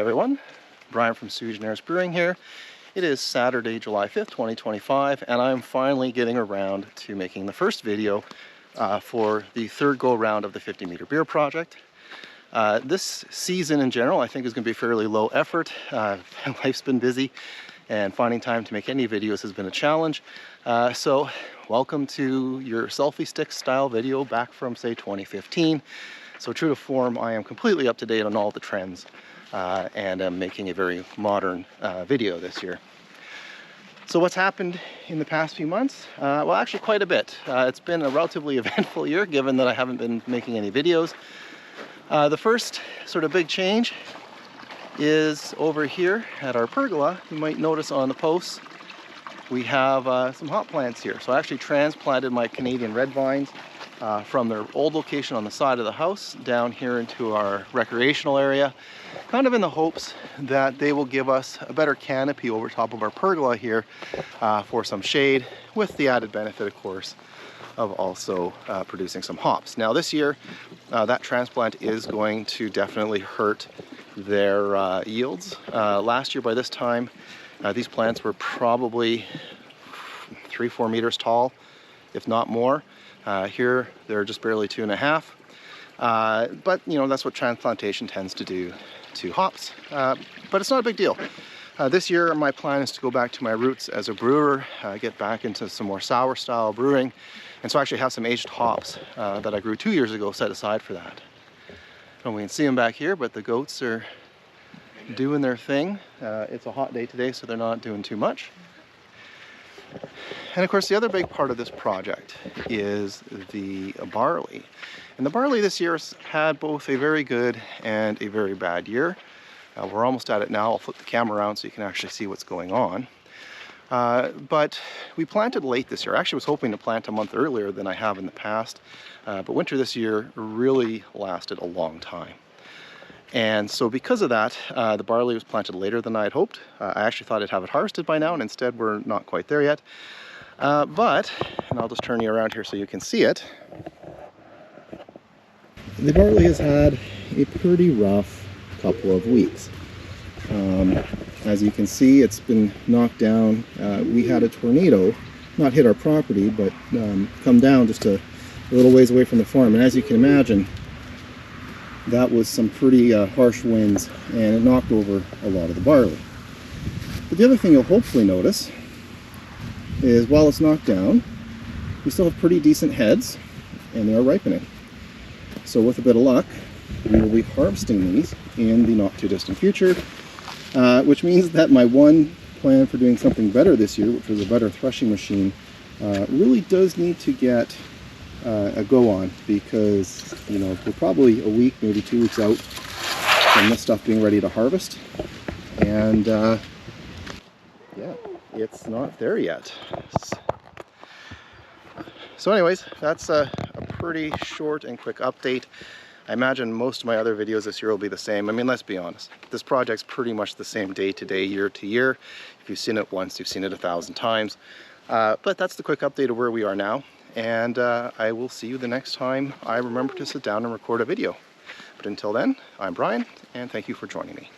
Hi everyone, Brian from Sugenaires Brewing here. It is Saturday, July 5th, 2025, and I'm finally getting around to making the first video for the third go around of the 50 meter beer project. This season in general I think is going to be fairly low effort. Life's been busy and finding time to make any videos has been a challenge. So welcome to your selfie stick style video back from say 2015. So true to form, I am completely up to date on all the trends and I'm making a very modern video this year. So what's happened in the past few months? Well, actually quite a bit. It's been a relatively eventful year given that I haven't been making any videos. The first sort of big change is over here at our pergola. You might notice on the posts we have some hop plants here. So I actually transplanted my Canadian red vines from their old location on the side of the house down here into our recreational area, kind of in the hopes that they will give us a better canopy over top of our pergola here for some shade, with the added benefit of course of also producing some hops. Now this year that transplant is going to definitely hurt their yields. Last year by this time these plants were probably 3-4 meters tall, if not more. Here they're just barely 2.5, but you know, that's what transplantation tends to do to hops, but it's not a big deal. This year my plan is to go back to my roots as a brewer, get back into some more sour style brewing, and so I actually have some aged hops that I grew 2 years ago set aside for that. And we can see them back here, but the goats are doing their thing. It's a hot day today, so they're not doing too much. And of course the other big part of this project is the barley. And the barley this year has had both a very good and a very bad year. We're almost at it now. I'll flip the camera around so you can actually see what's going on. But we planted late this year. I actually was hoping to plant a month earlier than I have in the past. But winter this year really lasted a long time. And so because of that, the barley was planted later than I had hoped. I actually thought I'd have it harvested by now, and instead we're not quite there yet. But, and I'll just turn you around here so you can see it, the barley has had a pretty rough couple of weeks. As you can see, it's been knocked down. We had a tornado, not hit our property, but come down just a little ways away from the farm. And as you can imagine, that was some pretty harsh winds, and it knocked over a lot of the barley. But the other thing you'll hopefully notice is while it's knocked down, we still have pretty decent heads, and they are ripening. So with a bit of luck, we will be harvesting these in the not too distant future, which means that my one plan for doing something better this year, which was a better threshing machine, really does need to get a go on, because you know, we're probably a week, maybe 2 weeks out from this stuff being ready to harvest, and yeah, it's not there yet. So anyways, that's a pretty short and quick update. I imagine most of my other videos this year will be the same. I mean, let's be honest, this project's pretty much the same day to day, year to year. If you've seen it once, you've seen it 1,000 times. But that's the quick update of where we are now. And I will see you the next time I remember to sit down and record a video. But until then, I'm Brian, and thank you for joining me.